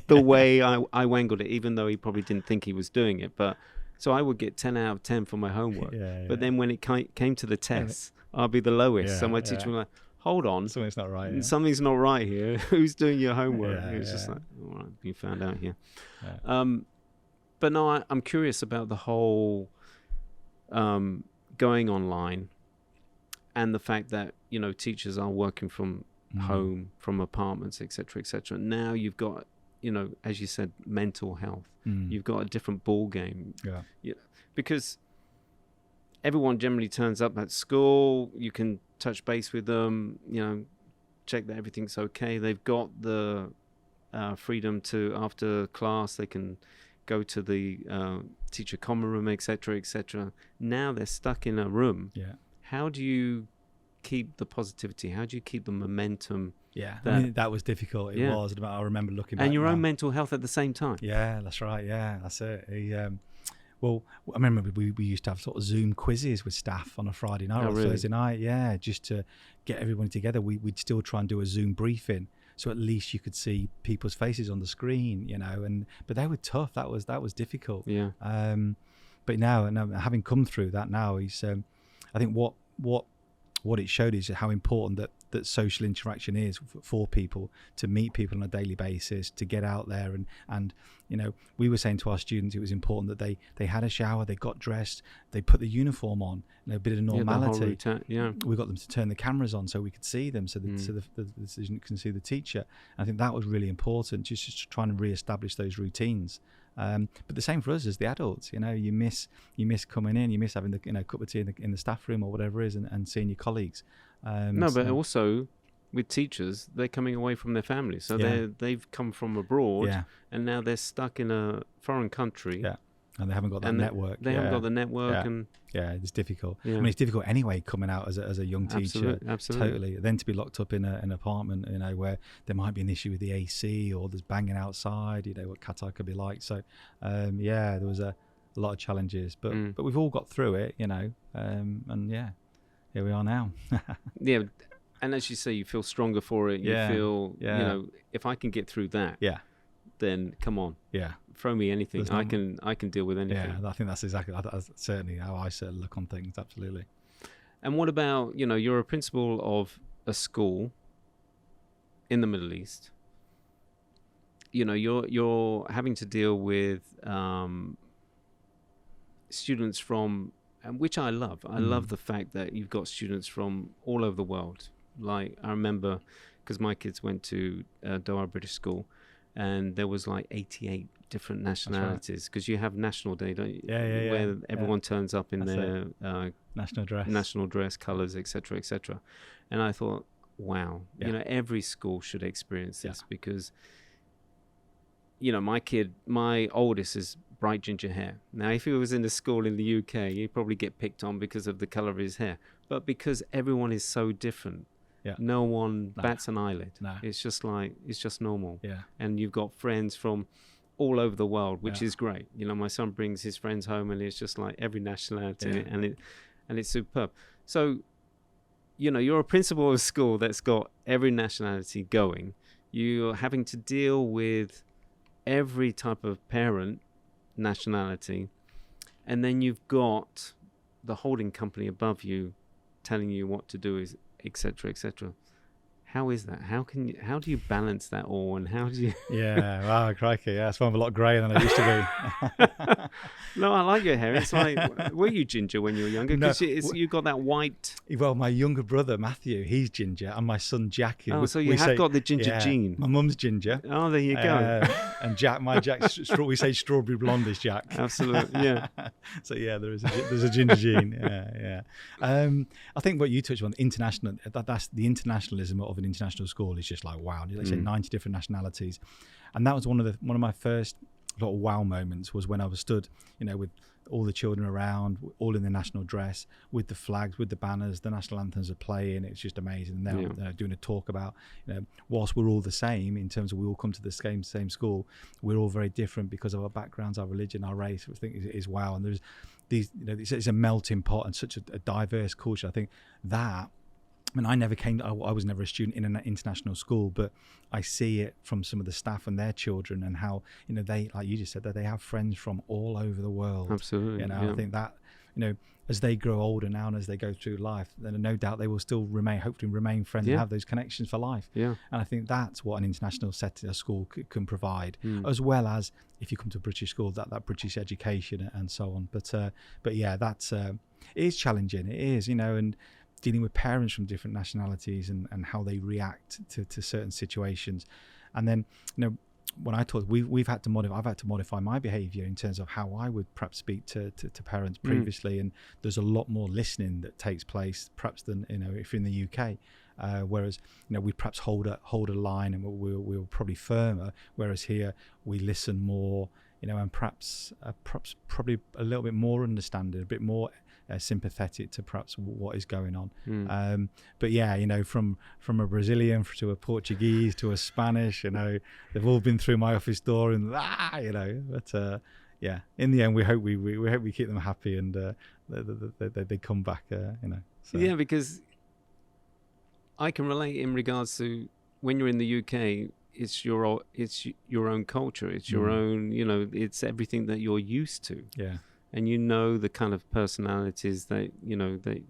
the way I wangled it, even though he probably didn't think he was doing it. But so I would get 10 out of 10 for my homework. But then when it came to the tests, I'd be the lowest. So my teacher was like, hold on. Something's not right. Something's not right here. Who's doing your homework? It was just like, all right, you found out here. But no, I'm curious about the whole going online, and the fact that, you know, teachers are working from home, from apartments, etc., etc. Now you've got, you know, as you said, mental health. You've got a different ball game. Yeah. Because everyone generally turns up at school. You can touch base with them, check that everything's okay. They've got the freedom to, after class, they can go to the teacher common room, etc., etc. Now they're stuck in a room. Yeah. How do you keep the positivity? How do you keep the momentum? Yeah, I mean, that was difficult. It was. I remember looking back. And your own mental health at the same time. Yeah, that's right. Yeah, that's it. Well, I remember we used to have sort of Zoom quizzes with staff on a Friday night or really? Thursday night. Yeah, just to get everybody together. We'd still try and do a Zoom briefing, so at least you could see people's faces on the screen, but they were tough. That was difficult. Yeah. But now, having come through that now, I think what it showed is how important that social interaction is for people, to meet people on a daily basis, to get out there and we were saying to our students it was important that they had a shower, they got dressed, they put the uniform on, a bit of normality. We got them to turn the cameras on so we could see them, so the student can see the teacher. And I think that was really important, just trying to re-establish those routines. But the same for us as the adults. You miss coming in, you miss having the cup of tea in the staff room or whatever it is, and seeing your colleagues. But also with teachers, they're coming away from their families, so they've come from abroad, and now they're stuck in a foreign country. Yeah. And they haven't got that network. They haven't got the network, and it's difficult. I mean, it's difficult anyway coming out as a young teacher. Absolutely. Totally. Then to be locked up in an apartment, where there might be an issue with the AC or there's banging outside. What Qatar could be like. So, there was a lot of challenges, but we've all got through it. And here we are now. Yeah, and as you say, you feel stronger for it. You feel, if I can get through that. Yeah. Then come on, throw me anything. I can deal with anything. Yeah, I think that's certainly how I look on things. Absolutely. And what about you're a principal of a school in the Middle East. You're having to deal with students from, and which I love. I love the fact that you've got students from all over the world. Like I remember, because my kids went to Doha British School. And there was like 88 different nationalities, because you have National Day, don't you? Yeah. Where everyone turns up in their national dress, colours, etc., etc. And I thought, wow, every school should experience this, because my oldest is bright ginger hair. Now, if he was in a school in the UK, he'd probably get picked on because of the colour of his hair. But because everyone is so different. Yeah. No one bats an eyelid. No. It's just normal. Yeah. And you've got friends from all over the world, which is great. My son brings his friends home, and it's just like every nationality, and it's superb. So, you're a principal of a school that's got every nationality going. You're having to deal with every type of parent, nationality, and then you've got the holding company above you telling you what to do, etc., etc. How is that? How do you balance that all, and how do you? Yeah, wow, crikey, yeah, it's one a lot grayer than I used to be. No, I like your hair. It's like, were you ginger when you were younger? Because you've got that white. Well, my younger brother Matthew, he's ginger, and my son Jack. So you have got the ginger gene. My mum's ginger. Oh, there you go. And Jack, we say strawberry blonde is Jack. Absolutely, yeah. So there's a ginger gene. Yeah. I think what you touched on, international. That's the internationalism of an international school is just like wow. They say 90 different nationalities, and that was one of my first sort of wow moments, was when I was stood, with all the children around, all in the national dress, with the flags, with the banners, the national anthems are playing. It's just amazing. And they're doing a talk about, whilst we're all the same in terms of we all come to the same school, we're all very different because of our backgrounds, our religion, our race. I think is wow. And there's these, it's a melting pot and such a diverse culture. I think that. I mean, I was never a student in an international school, but I see it from some of the staff and their children, and how, they, like you just said, that they have friends from all over the world. Absolutely. I think that, as they grow older now and as they go through life, then no doubt they will still hopefully remain friends and have those connections for life. Yeah. And I think that's what an international setting, a school can provide, as well as if you come to a British school, that British education and so on. But yeah, that's, it is challenging. It is, and dealing with parents from different nationalities and how they react to certain situations. And then, when I talk, I've had to modify my behaviour in terms of how I would perhaps speak to parents previously, and there's a lot more listening that takes place perhaps than if you're in the UK. Whereas we perhaps hold a line and we're probably firmer, whereas here we listen more, and perhaps probably a little bit more understanding, a bit more sympathetic to perhaps what is going on. But yeah, from a Brazilian to a Portuguese to a Spanish, they've all been through my office door, and but yeah, in the end we hope we keep them happy, and they come back, so. Yeah, because I can relate in regards to when you're in the UK, it's your own culture, it's your own, it's everything that you're used to. Yeah. And the kind of personalities that, that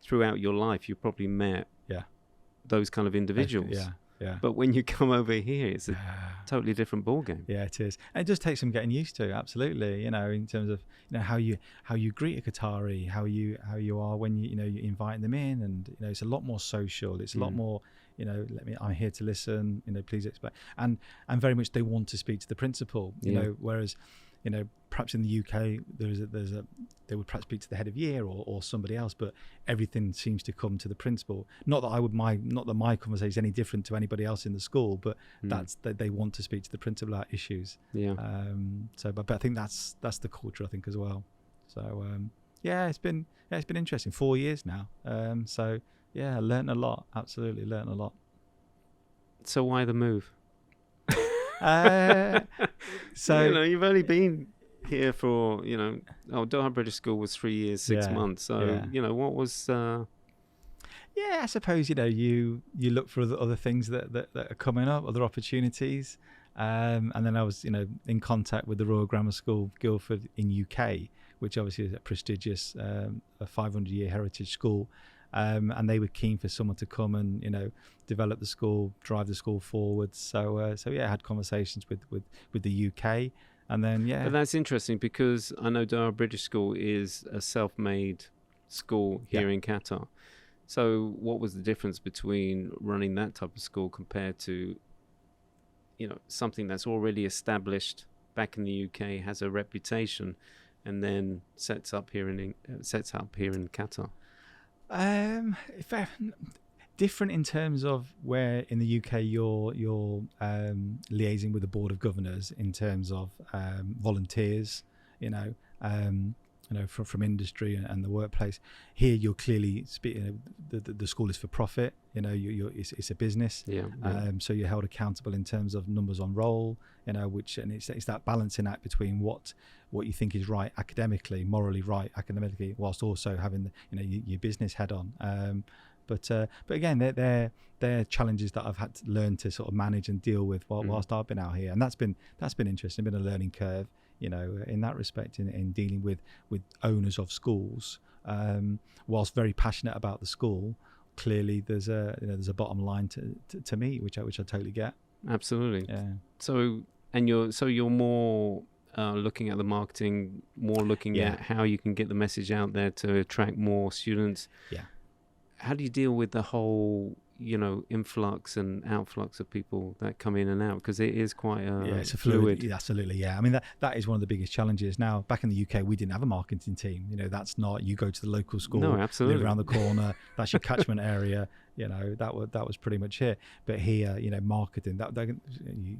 throughout your life you probably met. Yeah. Those kind of individuals. Yeah. Yeah. But when you come over here, it's a totally different ballgame. Yeah, it is. And it does take some getting used to, absolutely, in terms of how you greet a Qatari, how you are when you're inviting them in, and it's a lot more social, it's a lot more I'm here to listen, please explain, and very much they want to speak to the principal, whereas perhaps in the UK they would perhaps speak to the head of year or somebody else, but everything seems to come to the principal. Not that my conversation is any different to anybody else in the school, but that's that they want to speak to the principal about issues. Yeah. But I think that's the culture, I think, as well. So it's been interesting. 4 years now. So yeah, I learned a lot. Absolutely learned a lot. So why the move? So you've only been here for Doha British School was 3 years 6 months, so what was I suppose you look for other things that are coming up, other opportunities, and then I was in contact with the Royal Grammar School Guildford in UK, which obviously is a prestigious a 500-year heritage school. And they were keen for someone to come and develop the school, drive the school forward. So I had conversations with the UK, and then But that's interesting, because I know Doha British School is a self-made school here in Qatar. So what was the difference between running that type of school compared to something that's already established back in the UK, has a reputation, and then sets up here in Qatar? Different in terms of where in the UK you're liaising with the Board of Governors in terms of volunteers, from industry and the workplace. Here you're clearly the school is for profit. It's a business. So you're held accountable in terms of numbers on roll. It's that balancing act between what you think is right academically, morally right academically, whilst also having your business head on. But again, they're challenges that I've had to learn to sort of manage and deal with whilst I've been out here, and that's been interesting. Been a learning curve, in that respect, in dealing with owners of schools. Whilst very passionate about the school, clearly there's a bottom line to meet, which I totally get. Absolutely. Yeah. So you're more looking at the marketing, more looking at how you can get the message out there to attract more students. Yeah. How do you deal with the whole influx and outflux of people that come in and out, because it is quite it's a fluid. Absolutely, yeah. I mean that is one of the biggest challenges. Now, back in the UK, we didn't have a marketing team. That's not, you go to the local school, no, absolutely, live around the corner, that's your catchment area. That was pretty much it. But here, marketing,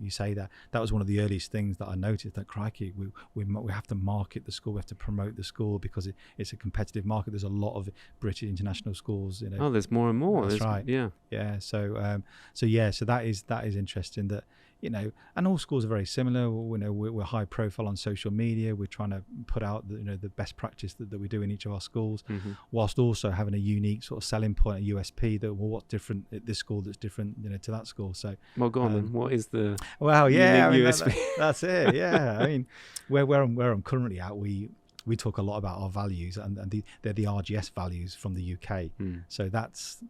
you say that was one of the earliest things that I noticed, that crikey, we have to market the school, we have to promote the school, because it's a competitive market. There's a lot of British international schools. There's more and more. That's right. Yeah. So that is interesting. That and all schools are very similar. We're high profile on social media. We're trying to put out the best practice that we do in each of our schools, whilst also having a unique sort of selling point, a USP, that what's different at this school that's different to that school. So go on then. What is the USP? That's it. Yeah, I mean, where I'm currently at, we talk a lot about our values, and they're the RGS values from the UK. So that's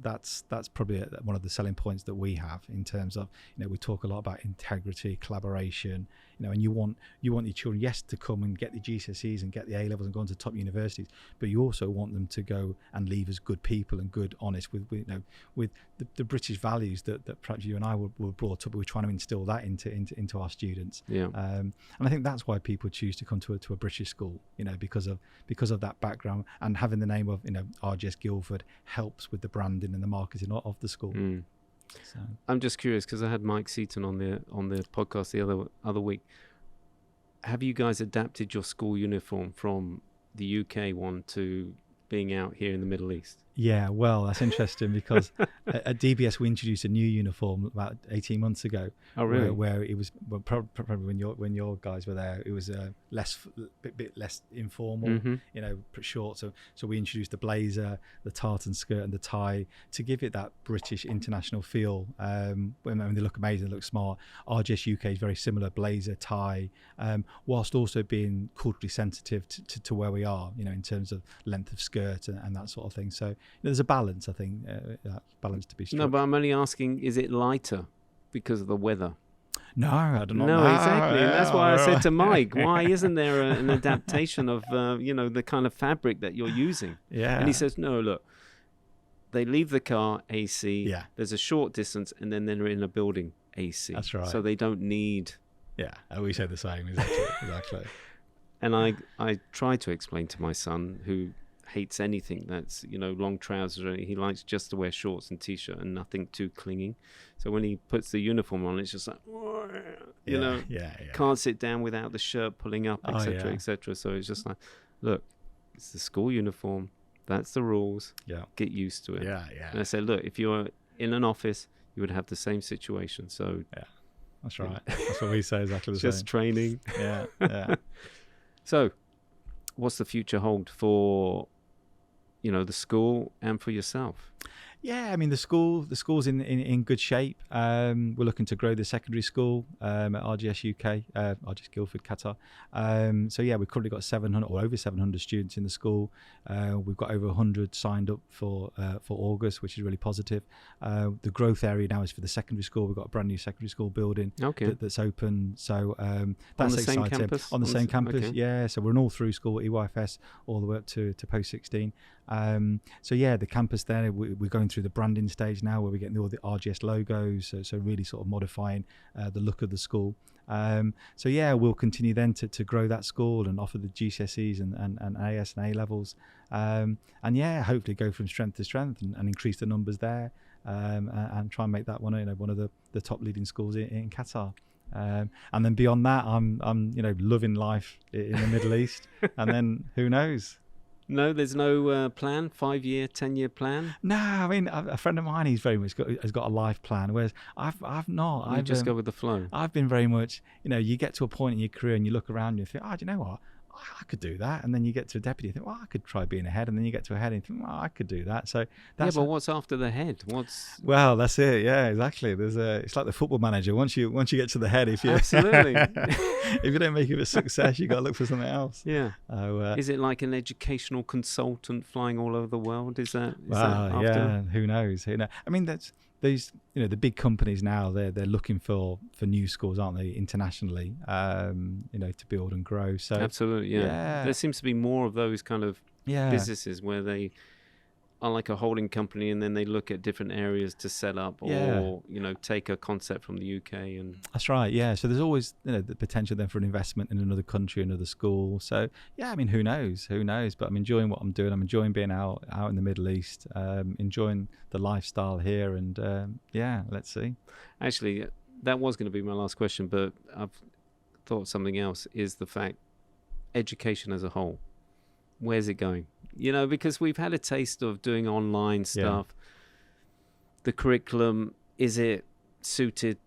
probably one of the selling points that we have, in terms of we talk a lot about integrity, collaboration, and you want your children, yes, to come and get the GCSEs and get the A levels and go on to top universities, but you also want them to go and leave as good people and good, honest with the British values that perhaps you and I were brought up. But we're trying to instill that into our students. Yeah. And I think that's why people choose to come to a British school, because of that background, and having the name of RGS Guildford helps with the branding and the marketing of the school. So. I'm just curious because I had Mike Seaton on the podcast the other week. Have you guys adapted your school uniform from the UK one to being out here in the Middle East? Yeah, well, that's interesting because at DBS we introduced a new uniform about 18 months ago. Oh, really? Where it was probably when your guys were there, it was bit less informal, short. So we introduced the blazer, the tartan skirt, and the tie to give it that British international feel. When they look amazing, they look smart. RGS UK is very similar, blazer, tie, whilst also being culturally sensitive to where we are, in terms of length of skirt and that sort of thing. So there's a balance, I think, balance to be struck. No, but I'm only asking, is it lighter because of the weather? No, I don't know. No, exactly. And that's why I said to Mike, why isn't there an adaptation of, the kind of fabric that you're using? Yeah. And he says, no, look, they leave the car AC. Yeah. There's a short distance and then they're in a building AC. That's right. So they don't need. Yeah, we say the same, exactly. And I try to explain to my son, who hates anything that's long trousers or anything. He likes just to wear shorts and t-shirt and nothing too clinging. So when he puts the uniform on, it's just like can't sit down without the shirt pulling up, etc., etc. So it's just like, look, it's the school uniform, that's the rules. Get used to it. And I said, look, if you're in an office, you would have the same situation. So that's right. That's what we say, exactly the same. Just training. Yeah. So what's the future hold for the school and for yourself? Yeah, I mean the school's in good shape. We're looking to grow the secondary school at RGS UK, RGS Guildford, Qatar. So yeah, we've currently got 700 or over 700 students in the school. We've got over 100 signed up for August, which is really positive. The growth area now is for the secondary school. We've got a brand new secondary school building that's open. So that's exciting. On the same campus, yeah. So we're an all-through school, EYFS, all the way up to post 16. So yeah, the campus there, we're going through the branding stage now, where we're getting all the RGS logos, so really sort of modifying the look of the school. So yeah, we'll continue then to grow that school and offer the GCSEs and AS and A levels, and yeah, hopefully go from strength to strength and increase the numbers there, and try and make that one of the top leading schools in Qatar. And then beyond that, I'm loving life in the Middle East, and then who knows. No, there's no plan, 5-year, 10-year plan? No, I mean, a friend of mine, he's very much has got a life plan, whereas I've not. I just go with the flow. I've been very much, you get to a point in your career and you look around and you think, do you know what? I could do that. And then you get to a deputy and think, I could try being a head. And then you get to a head and you think, I could do that. So that's but what's after the head? Well, that's it. Yeah, exactly. It's like the football manager. Once you get to the head, absolutely, if you don't make it a success, you got to look for something else. Yeah. Is it like an educational consultant flying all over the world? Is that after? Yeah. Who knows? I mean, that's these. The big companies now. They're looking for new schools, aren't they? Internationally, to build and grow. So absolutely, yeah. There seems to be more of those kind of businesses where they are like a holding company, and then they look at different areas to set up, or take a concept from the UK. And that's right. Yeah. So there's always the potential then for an investment in another country, another school. So yeah, I mean, who knows? But I'm enjoying what I'm doing. I'm enjoying being out in the Middle East. Enjoying the lifestyle here, and let's see. Actually, that was going to be my last question, but I've thought something else. Is the fact education as a whole, where's it going? Because we've had a taste of doing online stuff. The curriculum, is it suited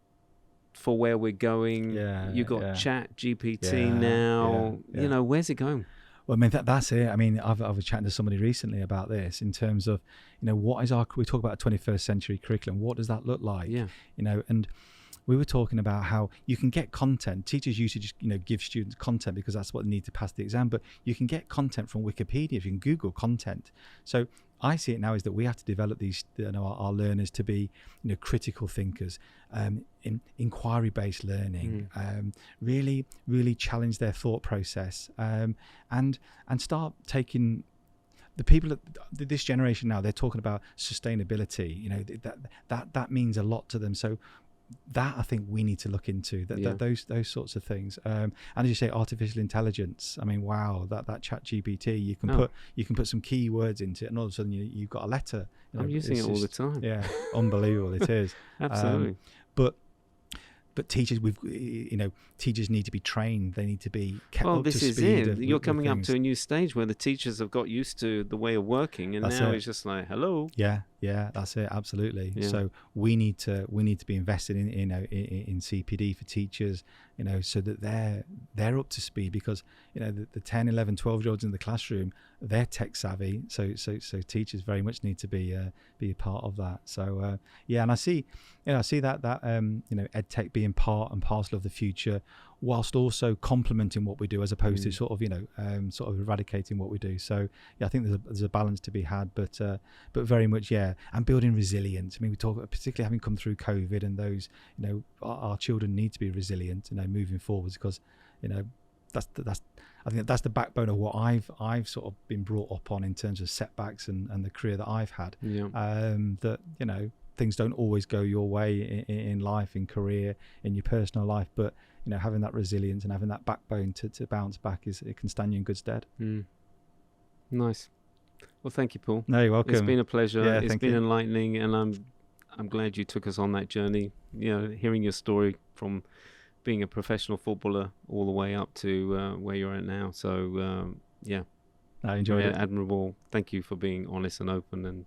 for where we're going? You've got Chat GPT now. Where's it going? Well, I mean, that's it. I mean, I was chatting to somebody recently about this in terms of, what is we talk about a 21st century curriculum. What does that look like? And we were talking about how you can get content. Teachers used to just, give students content because that's what they need to pass the exam, but you can get content from Wikipedia if you can Google content. So I see it now is that we have to develop these, our learners to be, critical thinkers, in inquiry-based learning, really, really challenge their thought process, and start taking the people at this generation now. They're talking about sustainability. That means a lot to them. So that I think we need to look into those sorts of things. And as you say, artificial intelligence. I mean, wow, that Chat GPT, you can put some keywords into it, and all of a sudden you've got a letter. I'm using it all the time. Yeah, unbelievable it is. Absolutely. But teachers, teachers need to be trained. They need to be kept up to speed. Well, this is it. You're coming up to a new stage where the teachers have got used to the way of working, and now it's just like, hello. Yeah, that's it. Absolutely. Yeah. So we need to be invested in CPD for teachers, so that they're up to speed, because the 10, 11, 12-year-olds in the classroom, they're tech savvy. So teachers very much need to be a part of that. So and I see that ed tech being part and parcel of the future, whilst also complementing what we do, as opposed to sort of eradicating what we do. So I think there's a balance to be had, but very much and building resilience. I mean, we talk about, particularly having come through COVID, and those our children need to be resilient, moving forwards, because I think that's the backbone of what I've sort of been brought up on in terms of setbacks and the career that I've had. That things don't always go your way in life, in career, in your personal life, but having that resilience and having that backbone to bounce back, it can stand you in good stead. Nice. Well, thank you, Paul. No, you're welcome. It's been a pleasure. Yeah, it's been enlightening, and I'm glad you took us on that journey. Hearing your story from being a professional footballer all the way up to where you're at now. So I enjoyed it. Admirable. Thank you for being honest and open. And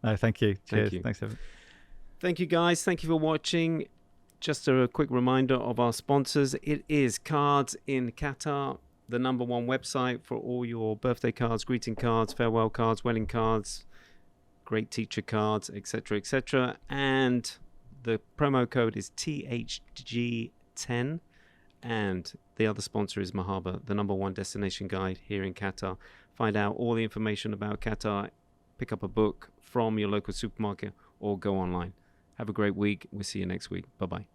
no, thank you. Cheers. Thank you. Thanks, Evan. Thank you, guys. Thank you for watching. Just a quick reminder of our sponsors. It is Cards in Qatar, the #1 website for all your birthday cards, greeting cards, farewell cards, wedding cards, great teacher cards, etc., etc. And the promo code is THG10. And the other sponsor is Mahaba, the #1 destination guide here in Qatar. Find out all the information about Qatar. Pick up a book from your local supermarket or go online. Have a great week. We'll see you next week. Bye-bye.